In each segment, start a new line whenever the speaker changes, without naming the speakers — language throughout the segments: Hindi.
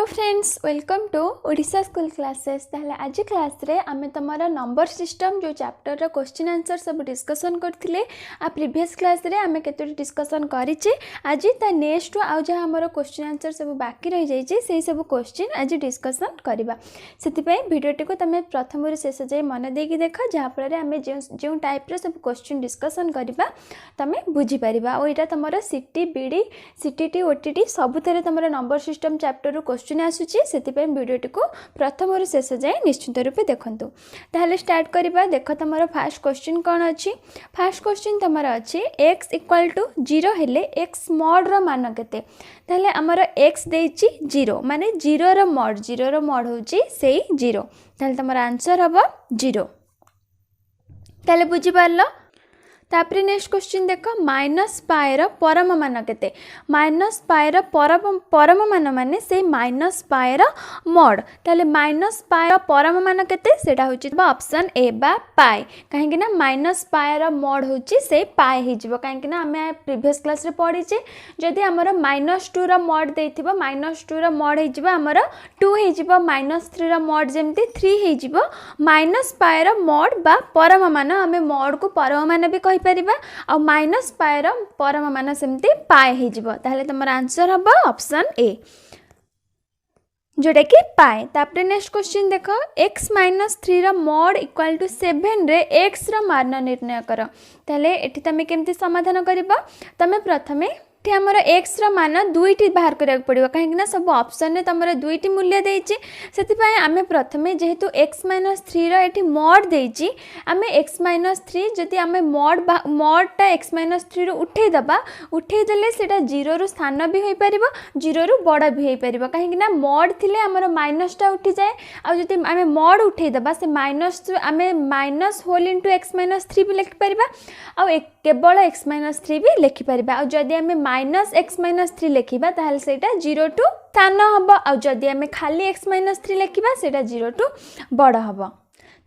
Hello friends, welcome to Odisha school classes. ताहले आज क्लास रे आमे तमरा नंबर सिस्टम जो चैप्टर रो क्वेश्चन आंसर सब डिस्कशन करथिले। आ प्रीवियस क्लास रे आमे केतोटी डिस्कशन करिचे। आज ता नेक्स्ट आ जहा हमरो क्वेश्चन आंसर सब बाकी रह जाई छे सेही सब क्वेश्चन आज डिस्कशन करबा। सेति पई वीडियोटी को तमे प्रथम रे शेष जाय मन देकी देखा, जहा पर रे आमे जो टाइप रो सब क्वेश्चन डिस्कशन करबा तमे बुझी परिबा। ओ एटा तमरा सीटी बीडी सीटीटी ओटीटी सब थरे तमरा नंबर सिस्टम चैप्टर क्वेश्चन आसूची। सेतिपई वीडियोटी को प्रथम रु शेष जाए निश्चित रूपे देखंतु। ताहले स्टार्ट करिबा। देख तमरा फर्स्ट क्वेश्चन कोन अछि। फर्स्ट क्वेश्चन तमरा अछि x = 0 हेले x mod रो मान केते। ताहले हमर x देछि 0 माने 0 रो mod होछि सेही 0। ताहले तमरा आंसर हबो 0। ताहले बुझी पारलो। तापरे नेक्स्ट क्वेश्चन देख माइनस पाए रो परम मान केते। माइनस पाए रो परम मान माने से माइनस पाए रो mod। ताले माइनस पाए रो परम मान केते सेटा होची ऑप्शन ए बा पाए। काहे कि ना माइनस पाए रो mod होची से पाए हि जिवो। काहे कि ना हमें प्रीवियस क्लास रे पढिचे जदी हमर -2 रो mod देथिबो -2 रो mod हि जिवो हमर 2 हि जिवो, -3 रो mod जेमती 3 हि जिवो। माइनस पाए रो mod बा परम मान हमें mod को परम मान भी कहि परिबा आ माइनस पाए रो परम मान सेमती पाए हि जिवो। ताहले तमर आंसर हबो ऑप्शन ए जोटा कि पाए। तापरे नेक्स्ट क्वेश्चन देख x - 3 रो mod = 7 रे x रो मान निर्णय कर। ताहले एठी तमे केमती समाधान करबा। तमे प्रथमे हमर x रो मान दुईटी बाहर करिया पड़िबो। काहे कि ना सब ऑप्शन रे तमर दुईटी मूल्य देछि। सेति पय आमे प्रथमे जेहेतु x - 3 रो एठी mod देछि, आमे x - 3 जति आमे mod टा x - 3 रो उठै दबा, उठै देले सेटा 0 रो स्थान भी होई परिबो, 0 रो बड़ा भी होई परिबो। काहे कि ना mod थिले हमर माइनस टा उठी जाय आ जति आमे mod उठै दबा से माइनस आमे माइनस होल इनटू x - 3 भी लिखि परिबा आ केवल x - 3 भी लिखि परिबा। आ जदि आमे -x - 3 लिखिबा ताहले सेटा 0 टू स्थान हबो। आ जदि आमे खाली x - 3 लिखिबा सेटा 0 टू बड़ा हबो।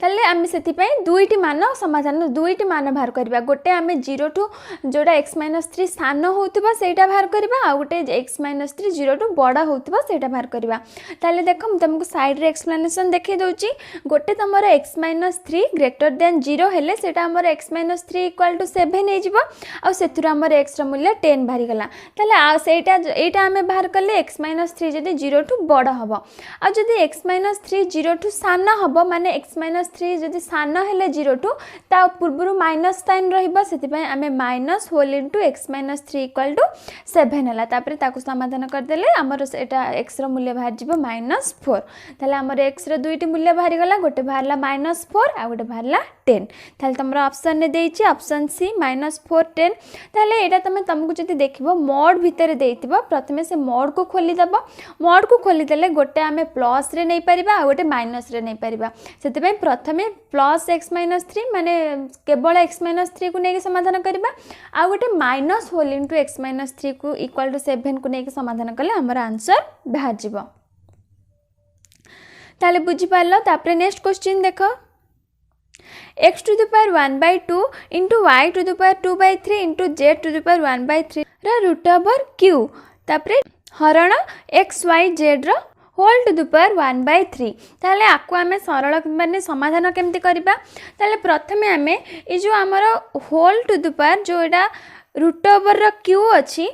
ताले आमे सेति पय दुईटी मान समाधान दुईटी मान बाहर करबा। गोटे आमे 0 टू जोडा x - 3 स्थान होउतबा सेटा बाहर करबा आ गोटे x - 3 0 टू बड़ा होउतबा सेटा बाहर करबा। ताले देखो हम तुमको साइड रे एक्सप्लेनेशन देखै दोची। गोटे तमरो x - 3 ग्रेटर देन 0 हेले सेटा हमर x - 3 = 7 हे जिवो आ सेथुरा हमर x रो मूल्य 10 बाहरी गला। ताले आ सेटा एटा आमे बाहर करले x - 3 जदी 0 टू बड़ा हबो आ जदी x - 3 0 टू स्थान हबो माने x - 3 जदी स्थान हेले 0 टू ता पूर्वरु माइनस साइन रहइबो। सेति पय आमे माइनस होल इनटू x - 3 = 7 हला। तापरे ताकू समाधान कर देले हमर सेटा x रो मूल्य बाहर जिवो -4। ताले हमर x रो दुईटी मूल्य बाहरी गला। गोटे बाहरला -4 आ गोटे बाहरला 10। ताले तमरो ऑप्शन ने देइछि ऑप्शन सी -4 10। ताले एटा तुमको जदी देखिबो mod भितर देइतिबो प्रथमे से mod को खोली दबो। mod को खोली देले गोटे आमे प्लस रे नै परिबा आ गोटे माइनस रे नै परिबा। सेति पय प्रथमे प्लस x - 3 माने केवल x - 3 को नेकी समाधान करबा आ गोटे माइनस होल इनटू x - 3 को इक्वल टू 7 को नेकी समाधान करले हमर आंसर बाहर जिवो। ताले बुझी पारलो। तापरे नेक्स्ट क्वेश्चन देखो x⁴ 1/2 into y⁴ 2/3 into z⁴ 1/3 रा रूट ओवर q। तापरे हरण x y z रो होल टू द पावर 1/3। ताले आकु आमे सरल माने समाधान केमती करबा। ताले प्रथमे आमे ए जो हमरो होल टू द पावर जो एटा रूट ओवर रो q अछि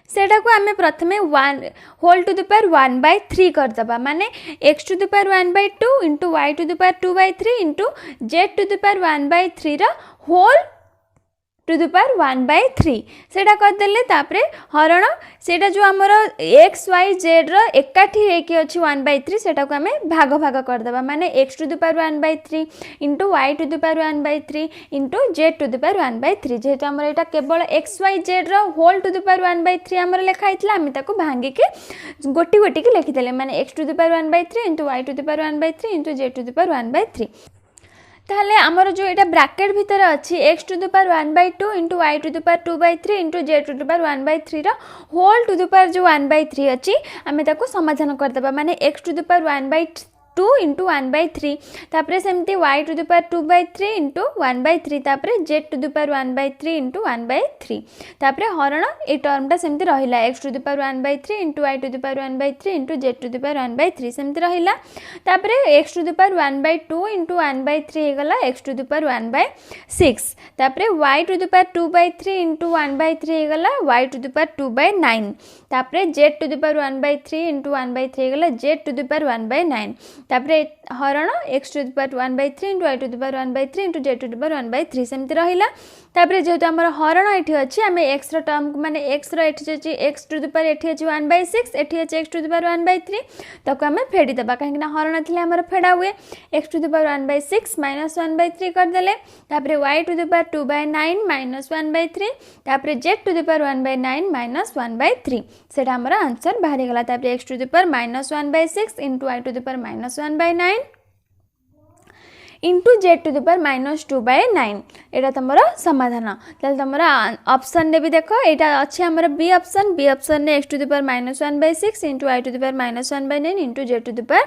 सेटा को आमे प्रथमे 1 होल टू द पावर 1/3 कर दबा। माने x⁴ 1/2 into y⁴ 2/3 into z⁴ 1/3 रा होल टू द पावर 1/3 सेटा कर देले। तापरे हरण सेटा जो हमरो x y z रो एकाठी हेकी अछि 1/3 सेटा को आमे भाग भाग कर दबा। माने x⁴ 1/3 into y⁴ 1/3 into z⁴ 1/3 जेहेतु हमर एटा केवल x y z रो होल टू द पावर 1/3 हमर लेखा आइतला आमे ताको भांगी के गोटी गोटी के लिखि देले। माने x⁴ 1/3 into y⁴ 1/3 into z⁴ 1/3। ताहले हमर जो एटा ब्रैकेट भीतर अछि x⁴ 1/2 into y⁴ 2/3 into z⁴ 1/3 रो होल टू द पावर जो 1/3 अछि आमे ताको समाधान कर दबा। माने x⁴ 1/2 2 इंटू 1/3 तापर सेमती y to the power 2/3 into 1/3 तापर z to the power 1/3 into 1/3 तापर हरण ए टर्मटा सेमती रहिला x to the power 1/3 into y to the power 1/3 into z to the power 1/3 सेमती रहिला तापर x to the power 1/2 into 1/3 हे गला x टू द पावर 1/6 तापर y to the power 2/3 into 1/3 हे गला y टू द पावर 2/9 तापर z to the power 1/3 into 1/3 हे गला z टू द पावर 1/9 तापर हरण x to the power 1/3 into y to the power 1/3 into z to the power 1/3 सेमती रहिला तापर जेहेतु आमर हरण एठी अछि आमे x रो टर्म माने x रो एठी अछि x टू द पावर एठी अछि 1/6 एठी अछि x टू द पावर 1/3 तको आमे फेडी दबा काहे ना हरण थिले हमर फेडा हुए x to the power 1/6 minus 1/3 कर देले तापर y to the power 2/9 minus 1/3 तापर z to the power 1/9 minus 1/3 सेटा हमर आंसर बाहरी गला तापर x to the power minus 1/6 into y to the power minus 1/9 into Z to the power minus 2/9 एटा तुम समाधान ताल तुम ऑप्शन ने भी देख यहाँ अच्छे आमर बी ऑप्शन ने X to the power minus 1/6 into आई to the power minus 1/9 into Z to the power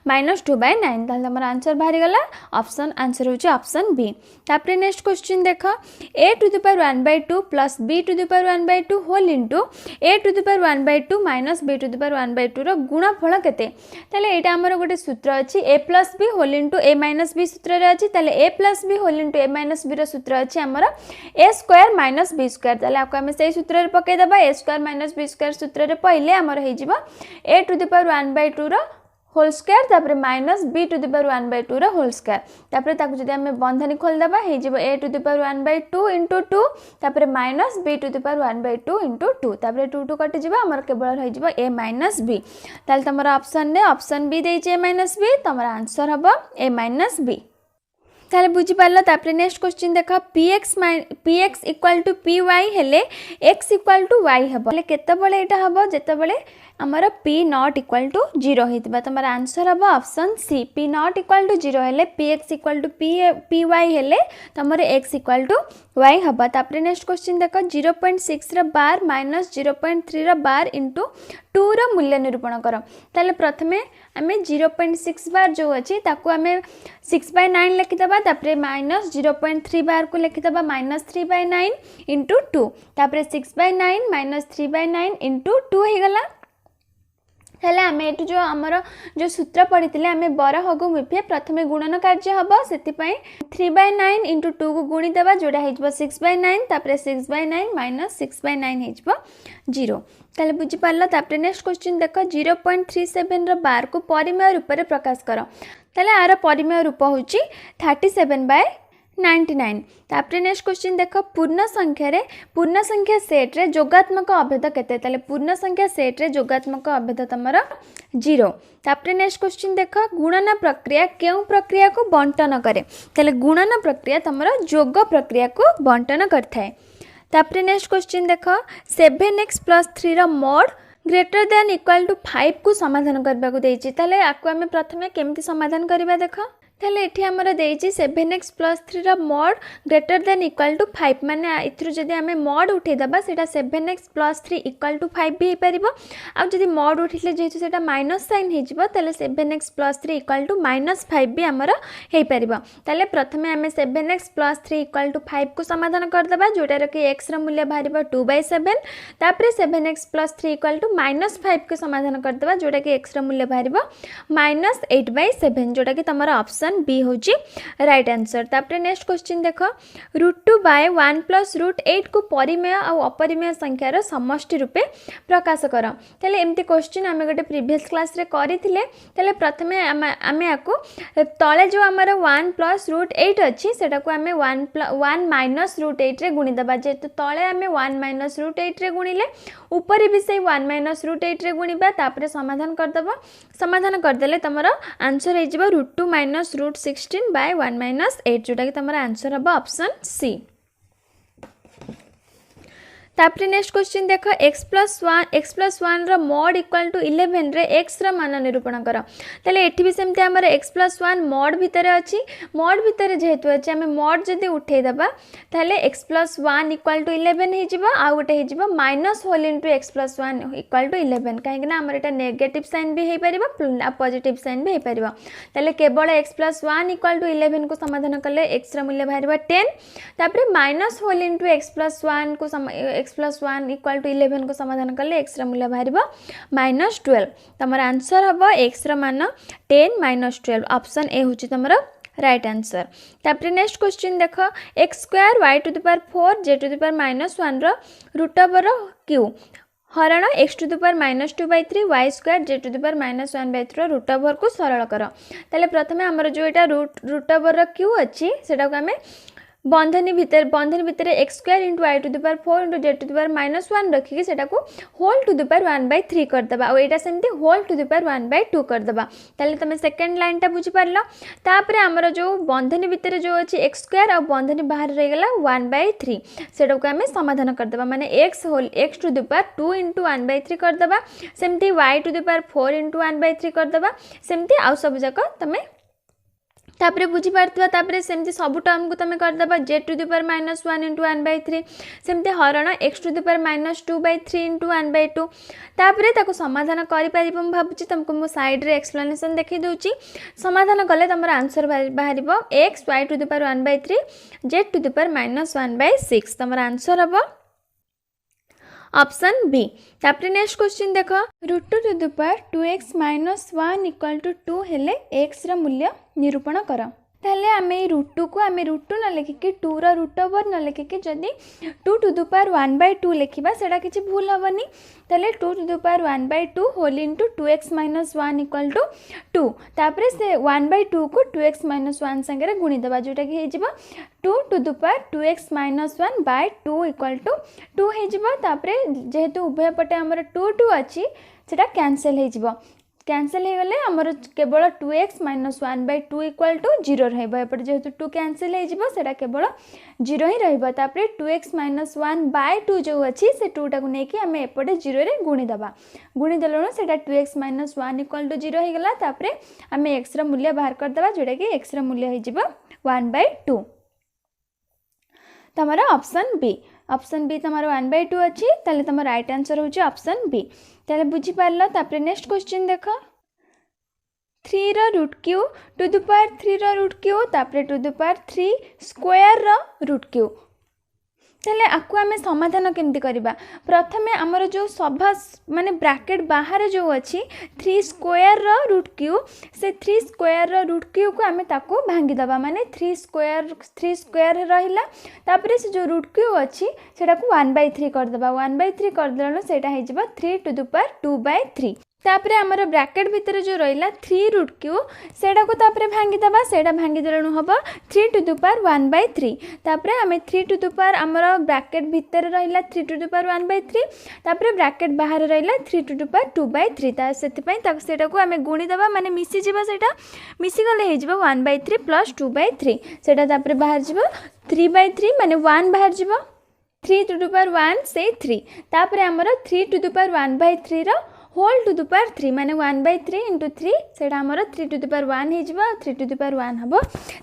minus 2/9 ताल तुम आंसर बाहरी गला ऑप्शन आंसर होची ऑप्शन बी। तापर नेक्स्ट क्वेश्चन देख a to the power 1/2 plus b to the power 1/2 whole into a to the power 1/2 minus b to the power 1/2 रो गुणफल केते ताले एटा हमर गोटे सूत्र अछि a plus b whole into a minus b सूत्र रे अछि ताले a plus b whole into a minus b रो सूत्र अछि हमर a square minus b square ताले आपको हम से सूत्र रे पके दबा a square minus b square सूत्र रे पहिले हमर हे जिवो a टू द पावर 1/2 रो होल स्क्वायर तापर minus b to the power 1/2 रो होल स्क्वायर तापर ताकु जदि हम बंधनी खोल दबा हे जिवो a to the power 1/2 into 2 तापर minus b to the power 1/2 into 2 तापर 2 2 कटि जिवो हमर केवल रहि जिवो a माइनस b ताले तमर ऑप्शन ने ऑप्शन b देइ छै a माइनस b तमर आंसर हबो a माइनस b। ताले बुझी पारला तापर नेक्स्ट क्वेश्चन देखा px इक्वल टू py हेले x इक्वल टू y हबो ले केते बळे एटा हबो जेते बळे हमर p नॉट इक्वल टू 0 हेतबा तमर आंसर हबो option C p not equal to 0 हेले px इक्वल टू py हेले तमर x इक्वल टू y हबो। तापर नेक्स्ट क्वेश्चन देखो 0.6 रा बार माइनस 0.3 रा बार इंटू 2 रा मूल्य निरूपण कर ताले प्रथमे आमे 0.6 बार जो अछि ताकू आमे 6/9 लिखि दबा तापर माइनस 0.3 बार को लिखि दबा माइनस 3/9 इंटू 2 तापर 6/9 माइनस 3/9 इंटू 2 हे गला हेले आमे एटु जो हमर जो सूत्र पढ़िथिले आमे बर हगु मिफे प्रथमे गुणन कार्य हबो सेति पई 3/9 इंटू 2 को गुणी देबा जोडा हेजबो 6/9 तापर 6/9 माइनस 6/9 हेजबो 0 ताले बुझी पारला। तापर नेक्स्ट क्वेश्चन देखो 0.37 रो बार को परिमेय रूप रे प्रकाश करो ताले आरो परिमेय रूप होची 37/99। तापर नेक्स्ट क्वेश्चन देखो पूर्ण संख्या सेट रे जोगात्मक अभेद केते ताले पूर्ण संख्या सेट रे जोगात्मक अभेद तमर 0। तापर नेक्स्ट क्वेश्चन देखो गुणन प्रक्रिया केउ प्रक्रिया को बंटन करे ताले गुणन प्रक्रिया तमर जोग प्रक्रिया को बंटन करथाय। तापर नेक्स्ट क्वेश्चन देखो 7x + 3 रो mod greater than equal to 5 को समाधान करबा को देछि ताले आकु हम प्रथमे केमति समाधान करबा देखो ताले एठी हमर देछि 7x + 3 रो mod greater than equal to 5 माने इथरु जदि हमें मोड उठे दबा सेटा 7x + 3 इक्वल टू 5 भी हे परिबो आ जदि मोड उठिले जेतु सेटा माइनस साइन हे जिवो ताले 7x + 3 इक्वल टू -5 भी हमर हे परिबो ताले प्रथमे हमें 7x + 3 इक्वल टू 5 को समाधान कर दबा जोटा रे कि x रो मूल्य बाहरिबो 2/7 तापर 7x + 3 इक्वल टू -5 को समाधान कर दबा जोटा कि x रो मूल्य बाहरिबो -8/7 जोटा कि तमरा ऑप्शन बी होची राइट आंसर। तापर नेक्स्ट क्वेश्चन देखो √2/1 + √8 को परिमेय और अपरिमेय संख्यार समष्टि रूपे प्रकाश कर ताले एमती क्वेश्चन आमे गोटे प्रीवियस क्लास रे करिथिले ताले प्रथमे आमे आको तळे जो हमर 1 + √8 अछि सेटा को आमे 1 माइनस √8 रे गुणी दबा जेतु तळे आमे 1 माइनस √8 रे गुणिले ऊपर भी से 1 माइनस √8 रे गुणिबा तापर समाधान कर दबा समाधान कर देले तमरा आंसर हे जिवो √2 - √16/1 - 8 जोटा कि तमरा आंसर हबो ऑप्शन सी। तापर नेक्स्ट क्वेश्चन देख x+1 row mod equal to 11 रे x रो मान निरूपण कर। ताले एठी भी सेमते हमर x+1 मॉड भितर अछि, मॉड भितर जेहेतु अछि आमे मॉड जदी उठे दबा ताले x+1 इक्वल टू 11 हे जिवो, आ गोटे हे जिवो minus whole into x+1 equal to 11, काहे ना हमर एटा नेगेटिव साइन भी हे परिबो पॉजिटिव साइन भी हे परिबो। ताले केवल x+1 इक्वल टू 11 को समाधान कले x रो मूल्य बाहरिबो 10, तापर माइनस होल इनटू x+1 को x+1 इक्वल टू 11 को समाधान कले x रो मूल्य बाहरिबो -12। तमर आंसर हबो x रो मान 10 -12, ऑप्शन ए होची तमर राइट आंसर। तापर नेक्स्ट क्वेश्चन देख x² y⁴ z⁻⁻1 रो रूट ओवर q हरण x⁻⁻2/3 y² z⁻⁻1/3 रो रूट ओवर को सरल कर। ताले प्रथमे हमर जो एटा रूट ओवर q अछि सेटा को हमें बंधनी भितर x² × y⁴ × z⁻⁻1 रखिकी सेटा को होल टू द पावर 1/3 कर दबा, और एटा सेमती होल टू द पावर 1/2 कर दबा। ताले तमे सेकंड लाइन टा बुझी पारलो। तापरे हमर जो बंधनी भितर जो अछि x² और बंधनी बाहर रह गेला 1/3, सेटा को हमें समाधान कर दबा, माने x टू द पावर 2 × 1/3 कर दबा, सेमती y टू द पावर 4 × 1/3 कर दबा, सेमती आ सब जाक तमे तापरे बुझी पारथवा। तापरे सेमती सब टर्म को तमे कर दबा z टू द पावर -1 × 1/3, सेमती हरण x टू द पावर -2/3 × 1/2। तापरे ताको समाधान करि परिबो, हम भाबुची तुमको मो साइड रे एक्सप्लेनेशन देखि दोची। समाधान कले तमर आंसर बाहरिबो x y to the power 1/3 z to the power -1/6, तमर आंसर हबो ऑप्शन बी। तापर नेक्स्ट क्वेश्चन देख √2 to the power 2x - 1 equal to 2 हेले x रा मूल्य निरूपण कर। ताले आमे √2 को आमे √2 न लिखिके 2 रा रूट ओवर न लिखिके जदी 2 टू द पावर 1/2 लिखिबा सेडा किछि भूल हबनी। ताले 2 टू द पावर 1/2 होल इनटू 2x - 1 इक्वल टू 2, तापरे से 1/2 को 2x - 1 संगे गुणी दबा, जोटा कि हे जिवो 2 to the power 2x - 1/2 equal to 2 हे जिवो। तापरे जेहेतु उभय पटे हमर 2 अछि सेटा कैंसिल हे जिवो, कैंसिल हो गले हमर केवल 2x - 1/2 इक्वल टू 0 रहइबो। एपटे जेहेतु 2 कैंसिल हो जिवो सेटा केवल 0 ही रहइबो। तापरे 2x - 1/2 जो अछि से 2 टा को नेकी हमें एपटे 0 रे गुणी दबा, गुणी देलनो सेटा 2x - 1 इक्वल टू 0 हो गला। तापरे हमें x रा मूल्य बाहर कर दबा, जोटा कि x रा मूल्य हो जिवो 1/2। तमरा ऑप्शन बी, ऑप्शन बी तमरो 1/2 अछि, ताले तमर राइट आंसर होची ऑप्शन बी। ताले बुझी पारलो। तापर नेक्स्ट क्वेश्चन देख 3 रो root Q to the power 3 रो रूट क्यू तापर टू द पावर 3 स्क्वायर रो रूट क्यू। ताले आकु आमे समाधान केमती करिबा, प्रथमे हमर जो सभा माने ब्रैकेट बाहर जो अछि 3 स्क्वायर रो रूट क्यू, से 3 स्क्वायर रो रूट क्यू को आमे ताको भांगी दबा, माने 3 स्क्वायर रहिला। तापर से जो रूट क्यू अछि सेटा को 1/3 कर दबा, 1/3 कर देलनो सेटा हे जिवो 3 टू द पावर 2/3। तापर हमर ब्रैकेट भीतर जो रहिला 3 रूट क्यू सेटा को तापर भांगी दबा, सेटा भांगी देलनु हबो 3 टू द पावर 1/3। तापर हमें 3 टू द पावर हमर ब्रैकेट भीतर रहिला 3 टू द पावर 1/3, तापर ब्रैकेट बाहर रहिला 3 टू द पावर 2/3। ता सेति पई ता सेटा को हमें गुणी दबा, माने मिसी जिवो, सेटा मिसी गले हे जिवो 1/3 प्लस 2/3, सेटा तापर बाहर जिवो 3/3, माने 1 बाहर जिवो 3 टू द पावर 1 से 3। तापर हमर 3 टू द पावर 1/3 रो होल टू द पावर 3, माने 1/3 इंटू 3 सेटा हमर 3 टू द पावर 1 हे जिवो, 3 टू द पावर 1 हबो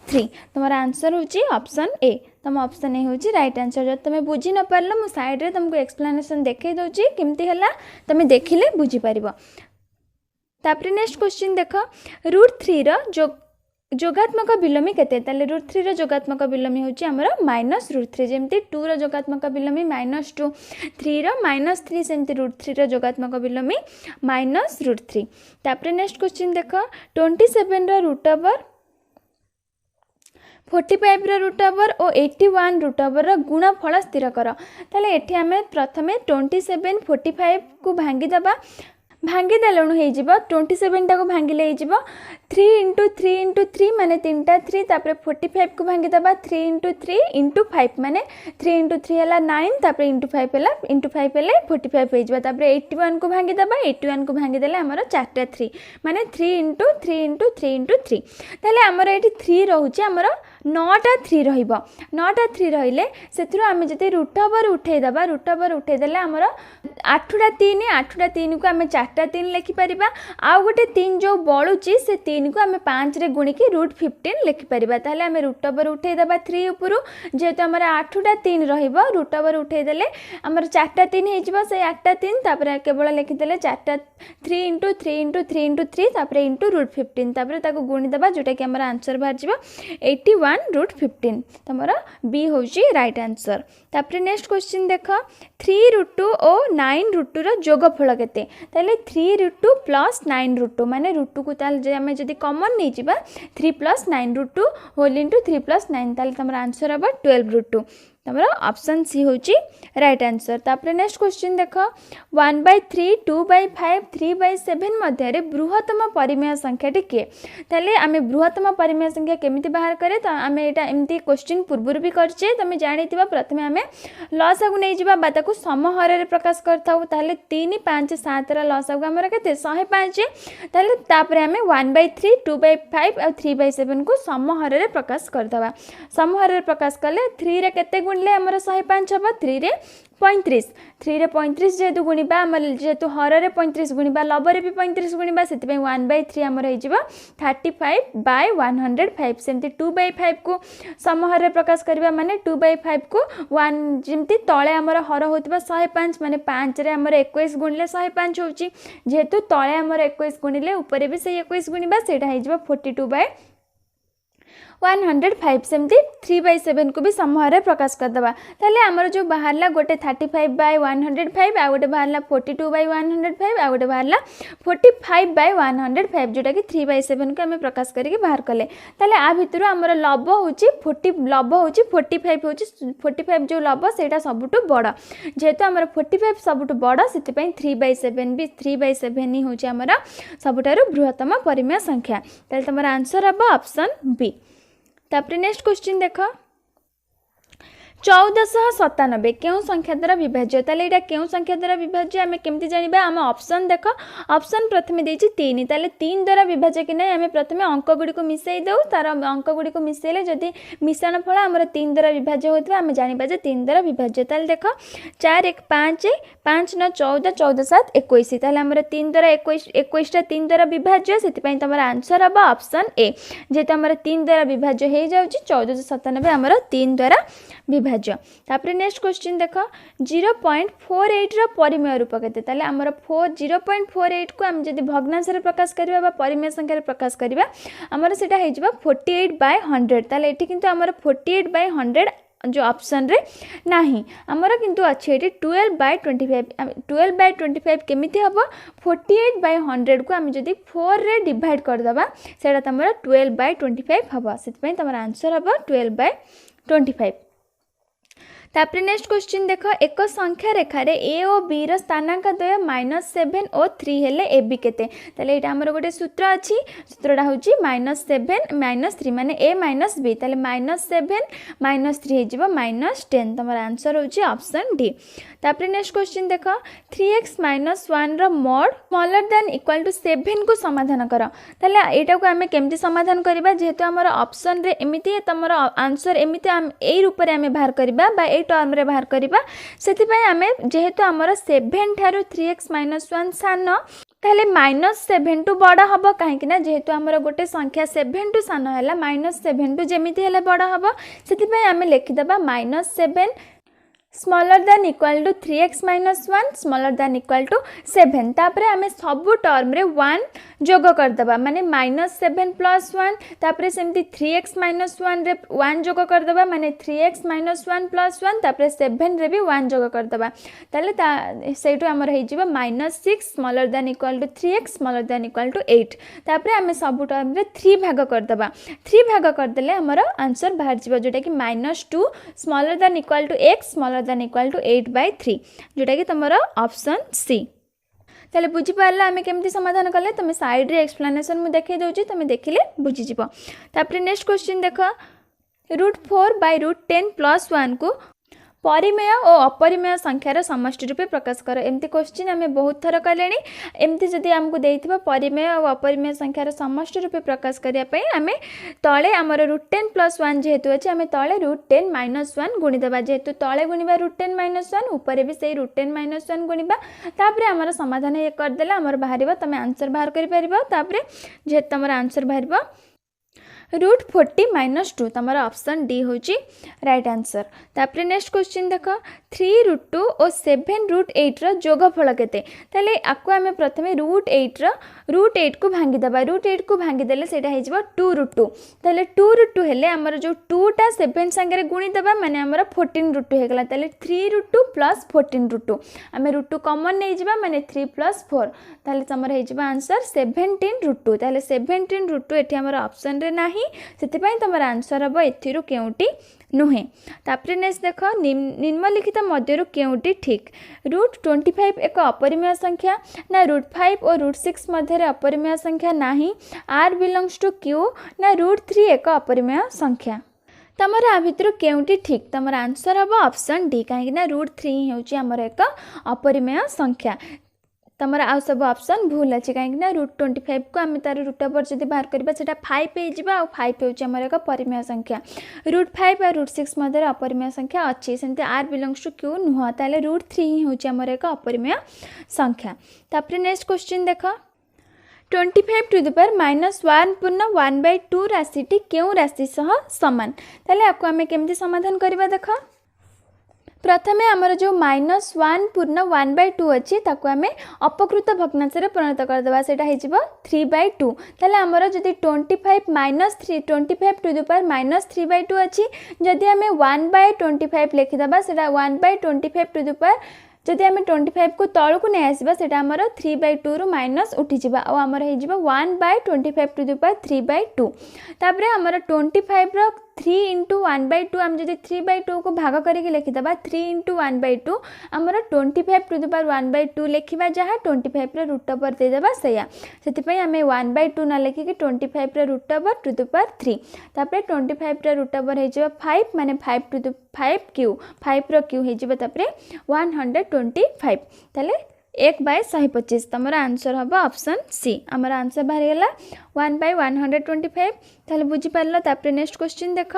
3। तमर आंसर होची ऑप्शन ए, तम ऑप्शन ए होची राइट आंसर। जब तमे बुझी न पारलो मो साइड रे तुमको एक्सप्लेनेशन देखै दोची केमती हला, तमे देखिले बुझी परिबो। तापर नेक्स्ट क्वेश्चन देख √3 रो जोगात्मक बिलोमी केते। ताले √3 रो जोगात्मक बिलोमी होची हमर -√3, जेमती 2 रो जोगात्मक बिलोमी -2, 3 रो -3, सेमती √3 रो जोगात्मक बिलोमी -√3। तापर नेक्स्ट क्वेश्चन देख 27 रो रूट ओवर 45 रो रूट ओवर और 81 रूट ओवर रो गुणफल स्थिर कर। ताले एठी हमें प्रथमे 27 45 को भांगी दबा, भांगी देलनु हे जिवो 27 टा को भांगिले हे जिवो 3 इंटू 3 इंटू 3 माने 3टा 3 तापर 45 को भांगी दबा 3 इंटू 3 इंटू 5 माने 3 इंटू 3 है 9 तापर इंटू 5 है 45 हो जाबा तापर 81 को भांगी दबा 81 को भांगी देले हमर 4टा 3 माने 3 इंटू 3 इंटू 3 इंटू 3 ताले हमर एठी 3 रहउची हमर 9टा 3 रहिबो 9टा 3 रहिले सेथुर आमे जते रूट ओवर उठै देले हमर 8टा 3 को आमे 4टा 3 लिखि परिबा आ गोटे 3 जो बळुची से 3 को आमे 5 रे गुणी की √15 लिखि परिबा ताले आमे रूट ओवर उठै दबा 3 उपरु जेतो हमर 8टा 3 रहिबो रूट ओवर उठै देले हमर 4टा 3 हे जिवो से 8टा 3 तापर केवल लिखि देले 4टा 3 इंटू 3 इंटू 3 इंटू 3 तापर इंटू √15 तापर ताको गुणी दबा जोटा कि हमर आंसर बाहर जिवो 81√15 तमरा बी होची राइट आंसर। तापर नेक्स्ट क्वेश्चन देख 3√2 और 9√2 रो जोगफल केते ताले 3√2 प्लस 9√2 माने √2 को ताल जे हमें जदी कॉमन नै जिबा 3 प्लस 9√2 होल इनटू 3 प्लस 9 ताले तमरा आंसर हबा 12√2 तमरा ऑप्शन सी होची राइट आंसर। तापर नेक्स्ट क्वेश्चन देख 1/3 2/5 3/7 मध्य रे बृहत्तम परिमेय संख्या टी के ताले आमे बृहत्तम परिमेय संख्या केमिति बाहर करे त आमे एटा एमती क्वेश्चन पूर्वरु भी करछे तमे जानिथिबा प्रथमे आमे लसागु नै जिबा बा ताकू समहर रे प्रकाश करथाउ ताले 3 5 7 रा लसागु हमर केते 105 ताले तापर आमे 1/3 2/5 और 3/7 को समहर रे प्रकाश करदबा समहर रे प्रकाश करले 3 रे केते गुणले हमर 105 हबा 3 रे 35 जेतु गुणिबा हमर जेतु हर रे 35 गुणिबा लब रे भी 35 गुणिबा सेति पे 1/3 हमर हे जिवो 35/105 सेमति 2/5 को समहर रे प्रकाश करबा माने 2/5 को 1 जेमति तळे हमर हर होतबा 105 माने 5 रे हमर 21 गुणले 105 होची जेतु तळे हमर 21 गुणिले ऊपर भी से 21 गुणिबा सेटा हे जिवो 42/105 सेमती 3/7 को भी समूह रे प्रकाश कर दबा ताले हमर जो बाहरला गोटे 35/105 आ गोटे बाहरला 42/105 आ गोटे बाहरला 45/105 जोटा कि 3/7 को हमें प्रकाश करके बाहर कले ताले आ भितरु हमर लब होची 45 होची 45 जो लब सेटा सबटु बड़ जेतो हमर 45 सबटु बड़ सेति पई 3/7 भी 3/7 ही होची हमर सबटारु बृहत्तम परिमेय संख्या ताले तमर आंसर हबा ऑप्शन बी। तापर नेक्स्ट क्वेश्चन देख 1497 क्यों संख्या द्वारा विभाज्य ताले एटा क्यों संख्या द्वारा विभाज्य आमे केमति जानिबा आमे ऑप्शन देख ऑप्शन प्रथमे देछि 3 ताले 3 द्वारा विभाज्य कि नै आमे प्रथमे अंक गुडी को मिसै दउ तार अंक गुडी को मिसैले जदी मिश्रण फल हमर 3 द्वारा विभाज्य होतबा आमे जानिबा जे 3 द्वारा विभाज्य ताले देख 4 1 5 5 9 14 14 7 21 ताले हमर 3 द्वारा 21 टा 3 द्वारा विभाज्य सेति पई तमर आंसर हबा ऑप्शन ए जेते हमर 3 द्वारा विभाज्य हे जाउची 1497 हमर 3 द्वारा विभाज्य। तापर नेक्स्ट क्वेश्चन देख 0.48 रो परिमेय रूप केते ताले हमर 0.48 को हम जदी भग्नांश रे प्रकाश करबा बा परिमेय संख्या रे प्रकाश करबा हमर सेटा हे जिबा 48/100 ताले एठी किंतु हमर 48/100 जो ऑप्शन रे नाही हमर किंतु अछि एठी 12/25 केमिति हबो 48/100 को हम जदी 4 रे डिवाइड कर दबा सेटा तमर 12/25 हबो सेति पई तमर आंसर हबो 12/25। तापर नेक्स्ट क्वेश्चन देख एक संख्या रेखा रे ए और बी रो स्थानांक द्वय -7 और 3 हेले ए बी केते ताले एटा हमर गोटे सूत्र अछि सूत्रडा होची -7 -3 माने a - b ताले -7 -3 हे जिवो -10 तमर आंसर होची ऑप्शन डी। तापर नेक्स्ट क्वेश्चन देख 3x - 1 रो mod smaller than equal to 7 को समाधान कर ताले एटा को हमें केमति समाधान करबा जेहेतु हमर ऑप्शन रे एमिति तमर आंसर एमिति हम ए रूप रे हमें बाहर करबा बा ए टर्म रे बाहर करबा सेति पई हमें जेहेतु हमर 7 थारु 3x - 1 सान ताले -7 टू बड़ा हबो काहे कि ना जेहेतु हमर गोटे संख्या 7 टू सान हैला -7 टू जेमिति हैला बड़ा हबो सेति पई हमें लिखि दबा -7 smaller than equal to 3x - 1 smaller than equal to 7 तापरे हमें सब टर्म रे 1 जोग कर दबा माने -7 + 1 तापरे सेमती 3x - 1 रे 1 जोग कर दबा माने 3x - 1 + 1 तापरे 7 रे भी 1 जोग कर दबा ताले सेटु हमर हे जिवो -6 smaller than equal to 3x smaller than equal to 8 तापरे हमें सब टर्म रे 3 भाग कर दबा 3 भाग कर देले हमर आंसर बाहर जिवो जोटा कि -2 smaller than equal to x smaller than equal to 8/3 जोटा कि तमरा ऑप्शन सी। ताले बुझी पारला आमे केमती समाधान कले तुम साइड रे एक्सप्लेनेशन मु देखै दउची तुम देखिले बुझी जिवो। तापर नेक्स्ट क्वेश्चन देखो √4/√10 + 1 को परिमेय और अपरिमेय संख्यार समष्टि रूपे प्रकाश कर। एमती क्वेश्चन आम बहुत थर कले एमती जदि आमको देइथिबा परिमेय और अपरिमेय संख्यार समष्टि रूपे प्रकाश करने आम तले आमर √10 + 1 जेहेतु अच्छे आम तले √10 - 1 गुणीदेवा जेहेतु तले गुणिबा √10 - 1 ऊपर भी से √10 - 1 गुणिबा तापर आमर समाधान ये करदेला आमर बाहर तुम आंसर बाहर कर पार जेहेतु तुम आंसर बाहर √40 - 2 तुम ऑप्शन डी हूँ राइट आंसर। तापर नेक्स्ट क्वेश्चन देख 3√2 और 7√8 जोगफल केते ताले आपको आम प्रथम √8 को भांगीदेवा √8 को भांगीदेले से 2√2 ताले 2√2 हेले आमर जो 2टा 7 सांगे गुणीदेवा माने आमर 14√2 होगला ताले 3√2 + 14√2 आम √2 कॉमन नहीं जावा माने 3 + 4 ताले तमर हो आंसर 17√2 ताले 17√2 एठी आमर ऑप्शन रे नाही सेतिपई तमर आंसर हबो एथिरु केउटी नुहे। तापर नेक्स्ट देख निम्नलिखित मध्यरु केउटी ठीक √25 एक अपरिमेय संख्या ना √5 और √6 मध्य अपरिमेय संख्या नाही r बिलोंग्स टू q ना √3 एक अपरिमेय संख्या तमर आ भितर केउटी ठीक तमर आंसर हम ऑप्शन डी कहीं √3 हूँ आमर एक अपरिमेय संख्या तमर आ सब ऑप्शन भूल अच्छे कहीं √25 को आम तार रूट ओवर जब बाहर करवा से 5 हो 5 हूँ आमर एक परिमेय संख्या √5 और √6 मध्य अपरिमेय संख्या अच्छी सेमती r बिलोंग्स टू q नुह ताले √3 ही हूँ आमर एक अपरिमेय संख्या। तापर नेक्स्ट क्वेश्चन देख 25 - 1 पूर्ण 1/2 राशिटी क्यों राशि सह सामान ताले आपको आम केमती समाधान करवा देख प्रथमे आमर जो -1 पूर्ण 1/2 अच्छी ताको आम अपकृत भग्नांश परिणत करदे से 3/2 ताले आमर जदि 25 - 3 25 टू द पावर -3/2 अच्छी जदि आम 1/25 लिखिदबा से 1/25 टू द पावर जदि आम 25 को तलू को नहीं आसवा से 3/2 रु माइनस उठीजा आमर हो 1/25 टू द पावर 3/2 तापर आमर 25 रो 3 × 1/2 आम जब 3/2 को भाग करके लिखिदबा 3 × 1/2 आमर 25 टू द पावर 1/2 लिखा जहाँ 25 रूट ओवर देदेबा सैया से आम 1/2 ना लिखिकी 25 root over to the power 3 तापर 25 रूट ओवर हो 5 माने 5 टू द 5 क्यू 5 रो क्यू हो 125 ताले 1/125 तुम आंसर हम ऑप्शन सी आमर आंसर बाहर गला 1/125 ताले बुझी पारल। तापर नेक्स्ट क्वेश्चन देख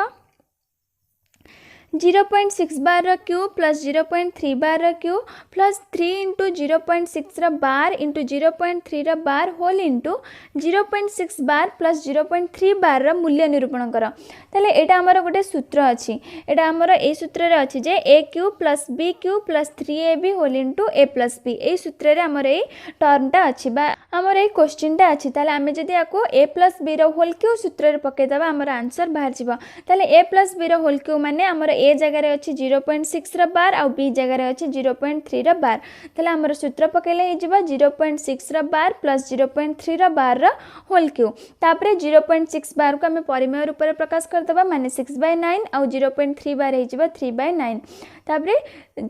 0.6 बार क्यूब प्लस 0.3 बार क्यूब प्लस 3 × 0.6 बार इंटू 0.3 बार होल इंटू 0.6 बार प्लस 0.3 बार मूल्य निरूपण कर ताले एटा आमर गोटे सूत्र अच्छी एटा आमर ए सूत्र अच्छी जे a cube plus b cube plus 3ab whole into a plus b ए सूत्र रे आमर ए टर्मटा अच्छी बा आमर ए क्वेश्चनटा अच्छी ताले आमे जदि याको a प्लस b रो होल क्यूब सूत्र रे पकेदबा आमर आंसर बाहर जिवो ताले a प्लस b रो होल क्यूब माने आमर ए जगह अच्छी 0.6 बार आउ बी जगह अच्छी 0.3 बार ताले आमर सूत्र पकेले हो 0.6 बार प्लस 0.3 बार होल क्यूब तापर 0.6 बार को आम परिमेय रूप में प्रकाश करदबा माने 6/9 आउ 0.3 बार हो 3/9 तापर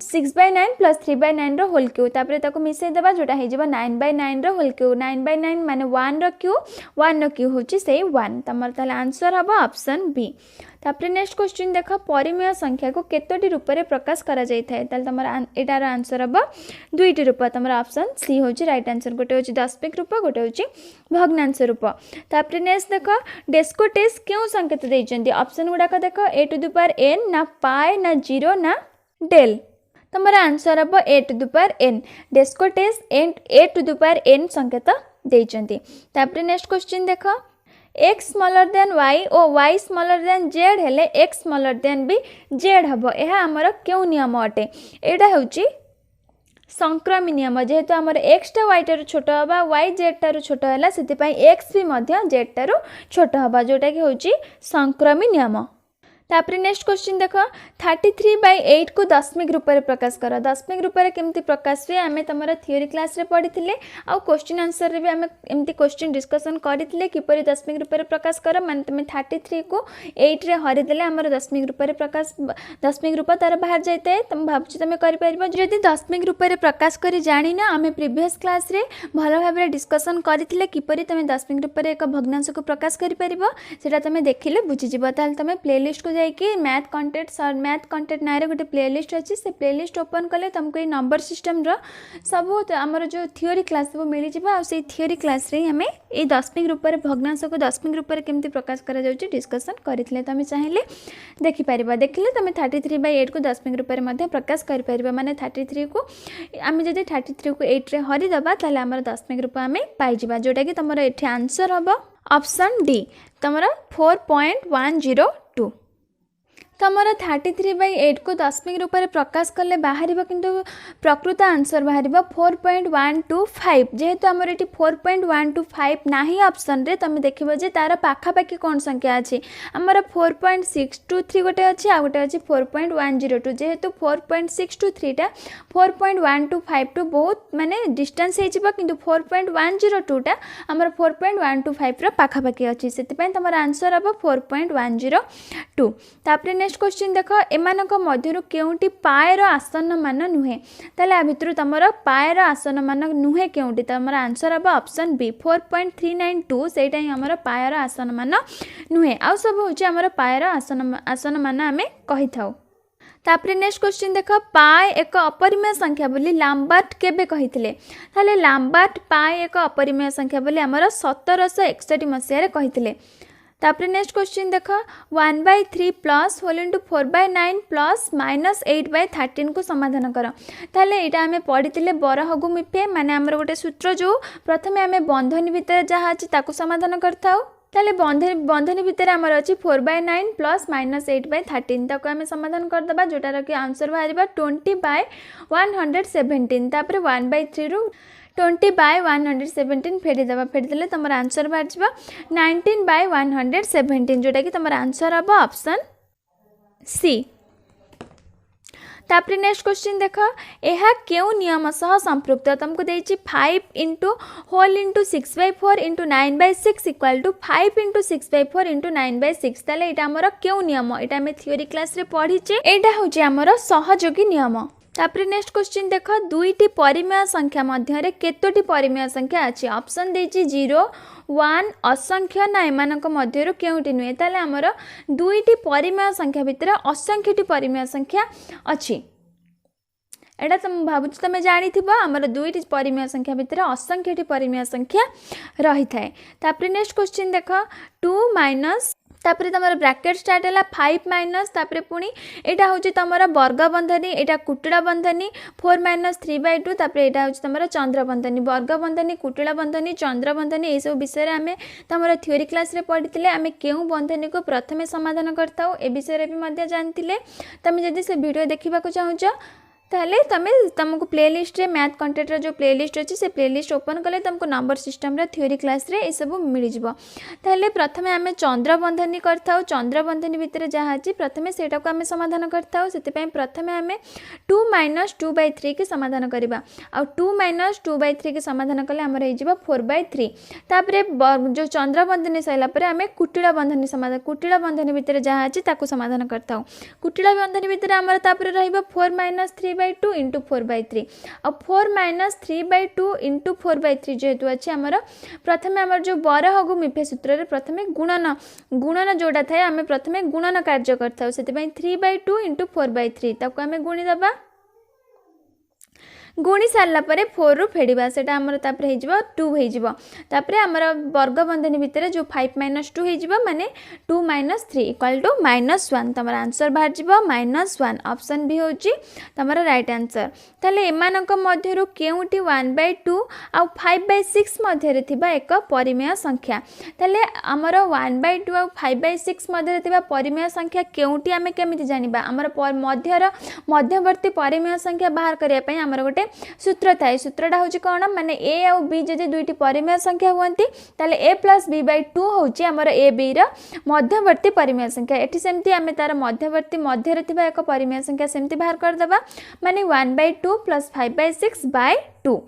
6/9 प्लस 3/9 रो होल क्यूब तापर ताको मिसई देबा जोटा हो 9/9 रो होल क्यूब 9/9 माने 1 रो क्यूब 1 रो क्यूब होची से 1 तमर ताले आंसर हम ऑप्शन बी। तापर नेक्स्ट क्वेश्चन देख परिमेय संख्या को केतोटी रूप में प्रकाश करा जाय थाए ताले तमर एटार आंसर हम दुईटी रूप तमर ऑप्शन सी होची राइट आंसर गोटे होची दशमिक रूप गोटे होची भग्नांश रूप। तापर नेक्स्ट देख डेस्कोटेस क्यों संकेत देइचंदी ऑप्शन गुडाक देख a to the power n ना पाई ना 0 ना डेल तमर आंसर हम a to the power n डेस्कोटेस a to the power n संकेत देइचंदी। तापर नेक्स्ट क्वेश्चन देख x स्मॉलर देन y और y स्मॉलर देन z हेले x स्मॉलर देन भी z हबो यह आमर क्यों नियम अटे एटा होची संक्रमी नियम जेहेतु आमर x टा y टारू छोट हबा y z टारू छोट हला सेति पई x भी मध्य z टारू छोट हबा जोटा कि होची संक्रमी नियम। तापर नेक्स्ट क्वेश्चन देख 33/8 को दशमिक रूप में प्रकाश कर। दशमिक रूप में केमती प्रकाश हुए आम तुम थियोरी क्लास रे पढ़ी आउ क्वेश्चन आंसर रे भी आम एमती क्वेश्चन डिस्कसन करते किपर दशमिक रूप में प्रकाश कर माने तुम 33 को 8 रे हरिदेले आमर दशमिक रूप में प्रकाश दशमिक रूप तार बाहर जाए तुम भावुँ तुम कर जदि दशमिक रूप में प्रकाश कर जानी ना आम प्रीवियस क्लास रे भल भाव डिस्कसन करते किपर तुम दशमिक रूप में एक भग्नांश को प्रकाश कर तुम देखिले बुझीज तुम प्लेलिस्ट को जाइए मैथ कंटेंट ना गोटे प्लेलिस्ट अच्छी से प्लेलिस्ट ओपन कले तुमको ये नंबर सिस्टम सब आमर जो थियोरी क्लास सब मिल जाए से थियोरी क्लास रे हमें ये दशमिक रूप में भग्नांश को दशमिक रूप में केमती प्रकाश कर डिस्कसन करते तुम चाहिए देखिपर देखिले तुम 33/8 को दशमिक रूप में प्रकाश कर माने 33 को आम जब 33 को 8 रे हरिदबा ताले आमर दशमिक रूप आम पाइबा जोटा कि तुम ये आंसर हम ऑप्शन डी तुम 4.102 तुमर 33/8 को दशमिक रूप में प्रकाश कले बाहर किंतु प्रकृत आंसर बाहर 4.125 जेहेतु आमर ये 4.125 ना ऑप्शन रे तुम देखिबो जे तार पाखापाखि कौन संख्या अच्छी आमर 4.623 गोटे अच्छी आ गोटे अच्छी 4.102 जेहेतु 4.623 टा 4.125 टू बहुत माने डिस्टेंस हो किंतु 4.102 टा आमर 4.125 रो पाखापाखि अच्छी से तुमर आंसर हम 4.102 तापर नेक्स्ट क्वेश्चन देख एमानक मध्यरु केउंटी पाएर आसन मान नुहे ताले आ भितरु तमर पाएर आसन मान नुहे केउंटी तमर आंसर अब ऑप्शन बी 4.392 सेटा ही हमर पाएर आसन मान नुहे आ सब होची हमर पाएर आसन मान आमे कहि थाउ। तापर नेक्स्ट क्वेश्चन देख पाए एक अपरिमेय संख्या बोली लाम्बार्ट केबे कहिथिले ताले लाम्बार्ट पाए एक अपरिमेय संख्या बोली हमर 1761 मसिया रे कहिथिले। तापर नेक्स्ट क्वेश्चन देख 1/3 प्लस होल इंटू 4/9 प्लस -8/13 को समाधान कर ताले एटा आमे पढ़ी बरहगु मिफे माने हमर गोटे सूत्र जो प्रथमे आमे बंधनी भितर जहाँ अच्छी ताकू समाधान करथाउ ताले बंधनी भितर आमर अच्छी 4/9 प्लस -8/13 ताको आमे समाधान करदबा जोटार कि आंसर बाहर 20/117 तापर 1/3 रु 20/117 फेरीदेले तुम आंसर बाहर 19/117 जोटा कि तुम आंसर हम ऑप्शन सी। तापर नेक्स्ट क्वेश्चन देख यह क्यों नियम सह संपृक्त तुमको देछि 5 into whole into 6/4 into 9/6 equal to 5 into 6/4 into 9/6 ताले एटा हमर क्यों नियम एटा हमें थियोरी क्लास रे पढ़ीचे एटा होछि हमर सहयोगी नियम। तापर नेक्स्ट क्वेश्चन देख दुईटी परिमेय संख्या मध्य केतोटी परिमेय संख्या अच्छी ऑप्शन देछि 0 1 असंख्य ना एमानक मध्यरु केउटी नुहे ताले हमर दुईटी परिमेय संख्या भितर असंख्यटी परिमेय संख्या अच्छी एटा तुम भावुँ तुम जानी आमर दुईटी परिमेय संख्या भितर असंख्यटी परिमेय संख्या रही थाए। तापर नेक्स्ट क्वेश्चन देख 2 माइनस तापर तुम ब्रैकेट स्टार्ट है 5 माइनस तापर पुणी यहाँ हूँ तुम वर्ग बंधनी यहाँ कुटिड़ा बंधनी 4 - 3/2 तापर यहाँ हूँ तुम चंद्र बंधनी वर्ग बंधनी कुटिड़ा बंधनी चंद्र बंधनी ये सब विषय में आम तुम थियोरी क्लास रे पढ़ी आम क्यों बंधनी को प्रथमे समाधान करताऊ ए विषय भी जानते तुम जदि से वीडियो देखा चाहूच ताले तुमको प्लेलिस्ट रे मैथ कंटेंट जो प्लेलिस्ट अच्छी से प्लेलिस्ट ओपन कले तुमको नंबर सिस्टम रे थियोरी क्लास रे ये सब मिल जाव। ताले प्रथमे आम चंद्र बंधनी करताऊ चंद्र बंधनी भितर जहाँ अच्छी प्रथमे सेटा को आम समाधान करताऊ से प्रथमे आम 2 - 2/3 के समाधान करवा आ 2 - 2/3 के समाधान कले आमर हो 4/3 तापर जो चंद्र बंधनी सैला आम कुटिड़ा बंधनी समाधान कुटिड़ा बंधनी भितर जहाँ अच्छी ताकू समाधान करताऊ कुटिड़ा बंधनी भितर आमर तापर रहिबा 4 - 3/2 इंटू 4/3 और 4 - 3/2 इंटू 4/3 जेहेतु अच्छे आमर प्रथमे आमर जो बरहगु मिफे सूत्र रे प्रथमे गुणन जोड़ा थाए आम प्रथमे गुणन कार्य करथाउ से 3/2 इंटू 4/3 ताको आम गुणी दबा गुणी सारा 4 रु फेड़ा से आमर 2 होपर आमर वर्ग बंधनी भितर जो 5 - 2 हो माने 2 - 3 इक्वल टू -1 तुम आंसर बाहर -1 ऑप्शन भी हूँ तुम राइट आंसर। ताले एमानक मध्यरु केउटी 1/2 आ 5/6 मध्य एक परिमेय संख्या ताले आमर 1/2 आ 5/6 मध्य परिमेय संख्या केउटी आमे केमिति जानिबा आमर मध्यवर्ती परिमेय संख्या बाहर करने आमर गोटे गोटे सूत्र थाए सूत्रटा हूँ कौन माने ए आउ बी जदि दुईटी परिमेय संख्या हुअंती ताले ए प्लस बी बाई 2 होची हमर ए बी रा मध्यवर्ती परिमेय संख्या एठी सेमती आमे तार मध्यवर्ती मध्य रे थिबा एक परिमेय संख्या सेमती बाहर कर देबा माने 1/2 + 5/6/2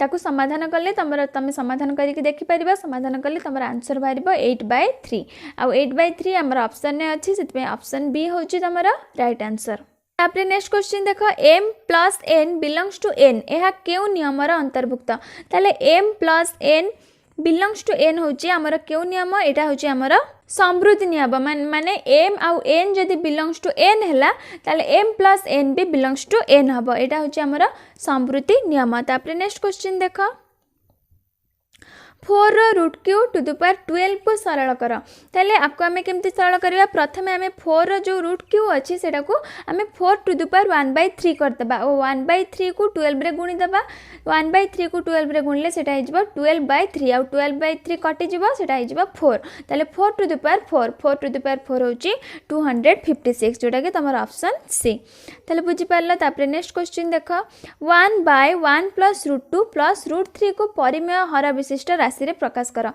ताकू समाधान कले तुम समाधान करके देखिपर समाधान कले तुम आंसर बाहर 8/3 आउ 8/3 आमर ऑप्शन ने अच्छी से ऑप्शन बी हूँ तुम राइट आंसर। तापर नेक्स्ट क्वेश्चन देख m plus n belongs to n यह क्यों नियम अंतर्भुक्त ताले m plus n belongs to n हूँ आमर क्यों नियम यहाँ हूँ आमर समृद्धि नियम माने m आउ n जदि बिलोंग्स टू n है ताले m प्लस n भी बिलोंग्स टू n हम यहाँ हूँ आमर समृद्धि नियम। तापर नेक्स्ट क्वेश्चन देख 4 root Q to the power 12 को सरल कर ताले आपको आमे केमती सरल करबा प्रथमे आमे 4 जो रूट क्यू अच्छी सेटा को आमे 4 टू द पावर 1/3 करदेबा और 1/3 को 12 रे गुणी देबा 1/3 को 12 रे गुणले सेटा हो जिवो 12/3 आ 12/3 कटि जिवो सेटा हो जिवो 4 ताले 4 to the power 4 to the power 4 होची 256 जोटा कि तमर ऑप्शन सी ताले बुझी पारला। तापर नेक्स्ट क्वेश्चन देख 1/1 + √2 + √3 को परिमेय हर विशिष्ट राशि रे प्रकाश कर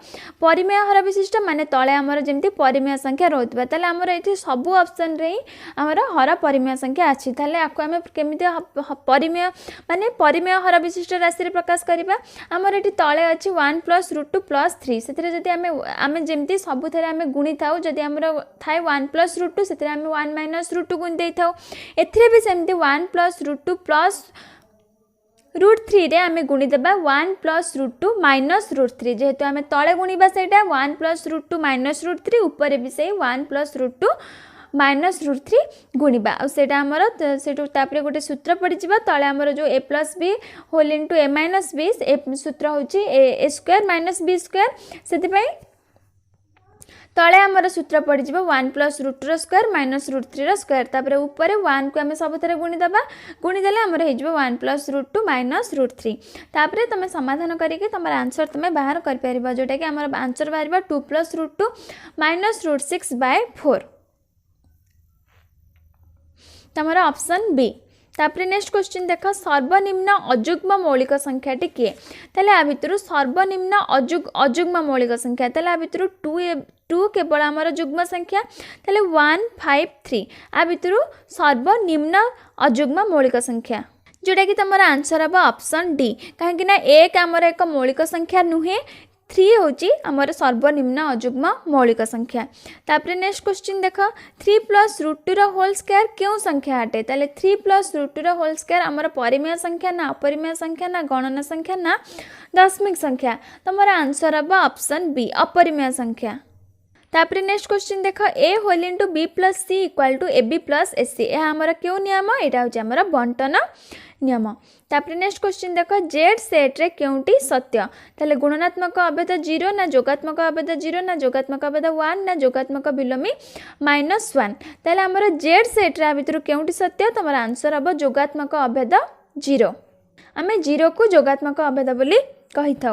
परिमेय हर विशिष्ट माने तले आमर जेमती परिमेय संख्या रहउतबा ताले आमर एठी सब ऑप्शन रे आमर हर परिमेय संख्या अछि ताले आको आमे केमिति परिमेय माने परिमेय हर विशिष्ट राशि रे प्रकाश करिबा आमर एठी तले अछि 1 + √2 + 3 सेतरे जदि आमे जेमती सब थरे आमे गुणी थाउ जदि आमर थाए 1 + √2 सेतरे आमे 1 - √2 गुणी देई थाउ एथिरे भी सेमती 1 + √2 + √3 रे आमे गुणी देबा 1 + √2 - √3 जेहेतु आमे तळे गुणीबा सेटा 1 + √2 - √3 ऊपर भी से 1 + √2 - √3 गुणीबा आ सेटा हमर सेटु तापरे गोटे सूत्र पड़ी जिबा तळे हमर जो a + b whole into a - b ए सूत्र होची a² - b² सेति पई तले आमर सूत्र पड़ जाए 1 + √2 स्क्वायर - √3 स्क्वायर तापर ऊपर 1 को आम सब थे गुणी देबा गुणीदेले आमर हो 1 + √2 - √3 तापर तुम समाधान करके तुम आंसर तुम बाहर कर पार जोटा कि आमर आंसर बाहर 2 + √2 - √6/4 तुम ऑप्शन बी। तापर नेक्स्ट क्वेश्चन देख सर्वनिम्न अजुग्म मौलिक संख्याटी किए ताले आ भितर सर्वनिम्न अजुग्म मौलिक संख्या ताले आ भितर 2 केवल आमर जुग्म संख्या ताले 1 5 3 आ भितर सर्वनिम्न अजुग्म मौलिक संख्या जोटा कि तुम आंसर हम ऑप्शन डी कहीं ना 1 आमर एक मौलिक संख्या नुहे 3 होची आमर सर्वनिम्न अजुग्म मौलिक संख्या। तापर नेक्स्ट क्वेश्चन देख 3 + √2 रो होल स्क्वायर क्यों संख्या अटे ताले 3 + √2 रो होल स्क्वायर आमर परिमेय संख्या ना अपरिमेय संख्या ना गणना संख्या ना दशमिक संख्या तुम आंसर हम ऑप्शन बी अपरिमेय संख्या। तापर नेक्स्ट क्वेश्चन देख a whole into b + c = ab + ac यह आमर क्यों नियम यहाँ हूँ आमर बंटन नियम। तापर नेक्स्ट क्वेश्चन देख जेड सेट रे क्योंटी सत्य ताले गुणनात्मक अभेद 0 ना जोगात्मक अभेद 0 ना जोगात्मक अभेद 1 ना जोगात्मक बिलोमी -1 ताले आमर जेड सेट रे भितर क्योंटी सत्य तुम आंसर हम जोगात्मक अभेद 0 आमे 0 को जोगात्मक अभेद बोली कही था।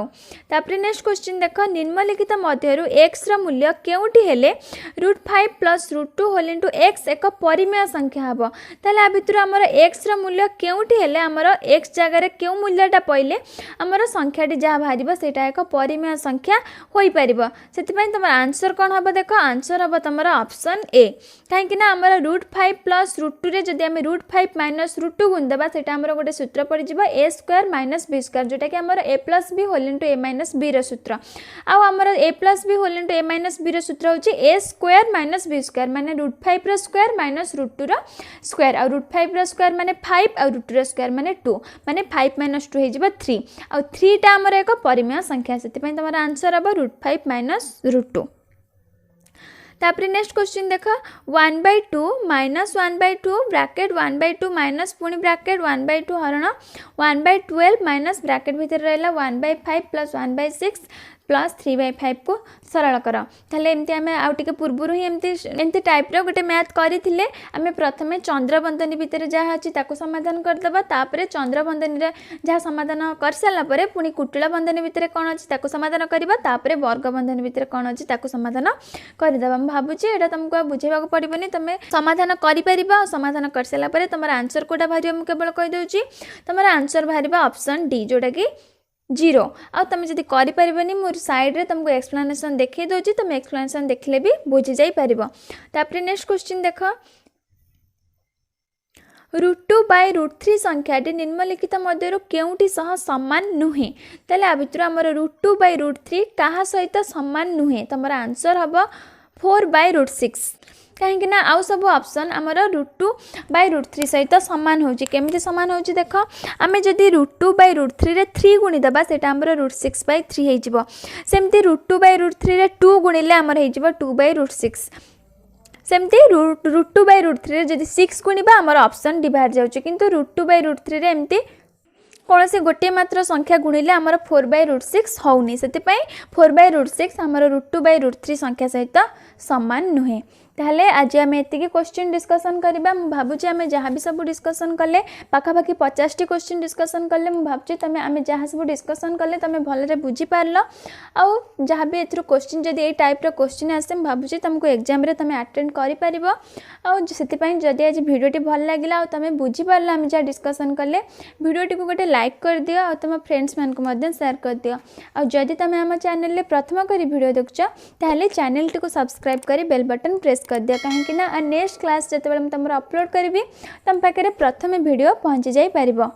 तापर नेक्स्ट क्वेश्चन देख निम्नलिखित मध्यरु x रा मूल्य केउटी हेले √5 + √2 होल इनटू x एक परिमेय संख्या हबो ताले आ भितर हमर x रा मूल्य केउटी हेले हमर x जगह रे केउ मूल्यटा पइले हमर संख्याटी जा भारिबो सेटा एक परिमेय संख्या होई परिबो सेति पई तमर आंसर कोन हबो देख आंसर हबो तमर ऑप्शन ए काहे कि ना हमर √5 + √2 रे जदि हम √5 - √2 गुण देबा सेटा हमर गोटे सूत्र पड़ी जिवो a² - b² जोटा कि हमर a + b whole into a - b रो सूत्र आउ हमर a + b whole into a - b रो सूत्र होची a² - b² माने √5 रो स्क्वायर - √2 रो स्क्वायर आ √5 रो स्क्वायर माने 5 आ √2 रो स्क्वायर माने 2 माने 5 - 2 हे जिवो 3 आ 3 टा हमर एक परिमेय संख्या सेति पई तमर आंसर हबो √5 - √2। तापर नेक्स्ट क्वेश्चन देख 1/2 - 1/2 ब्रैकेट 1/2 माइनस पुणी ब्रैकेट 1/2 हरण 1/12 माइनस ब्रैकेट भीतर रहला 1/5 + 1/6 प्लस 3/5 को सरल कर ताहले एमती आम आउटे पूर्वर ही एमती टाइप्र गोटे मैथ करें आम प्रथम चंद्रबंदनी भितर जहाँ अच्छी समाधान करदे तापर चंद्रबंदनी जहाँ समाधान कर सारापर पुणी कुटिला बंधनी भितर कौन अच्छी समाधान करवा वर्ग बंधनी भितर कौन अच्छी समाधान करदे भावुची यहाँ तुमको बुझेगा पड़ोनी तुम समाधान कर समाधान कर सारापर तुम आंसर कोटा बाहर मुझे केवल कहीदे तुम आंसर बाहर ऑप्शन डी जोटा कि 0 आ तुम जब करें मोर साइड्रे तुमको एक्सप्लेनेशन देखी दूसरी तुम एक्सप्लेनेशन देखले भी बुझी जापर नेक्स्ट क्वेश्चन देख √2/√3 संख्याटी निम्नलिखित मध्य केउटी सह सामान नुहे ताले आ भितर आमर √2/√3 क्या सहित सामान नुहे तुम आंसर हम 4/√6 कहीं आउ सब ऑप्शन आमर √2/√3 सहित सामान होची केमिति सामान होची देख आमे जदि √2/√3 रे 3 गुणी देबा सेटा आमर √6/3 हे जिवो सेमति √2/√3 रे 2 गुणिले आमर हे जिवो 2/√6 सेमती √2/√3 रे जदि 6 गुणिबा आमर ऑप्शन डी बाहर जाउची किंतु √2/√3 रे एमती कौन से गोटे मात्र संख्या गुणिले आमर 4/√6 होउनी सेतिपई 4/√6 आमर √2/√3 संख्या सहित सामान नुहे ताहले आज आम एति क्वेश्चन डिस्कसन करबा भावुची आम जहाँ भी सब डिस्कसन कले पाखापाखि 50टी क्वेश्चन डिस्कसन कले भावुची तुम आम जहाँ सब डिस्कसन कले तुम भलरे बुझी पारल आउ जहाँ भी एथुरु क्वेश्चन जदि ए टाइप्र क्वेश्चन आसे भावुची तुमको एग्जाम रे तुम अटेंड कर पारिबो आउ सेतिपई जदि आज वीडियोटी भल लागिला आउ तुम बुझी पारल आम जहाँ डिस्कसन कले वीडियोटी को गोटे लाइक कर दियो आ तुम फ्रेंड्स मान को मध्य शेयर कर दियो आ जदि तुम आम चैनल रे प्रथम करी वीडियो देखुछ ताहले चैनल टी को सब्सक्राइब करी बेल बटन प्रेस कर दिया कहीं नेक्स्ट क्लास जिते तुम अपलोड करी तुम पाखे प्रथम वीडियो पहुँची जाई पारिबो।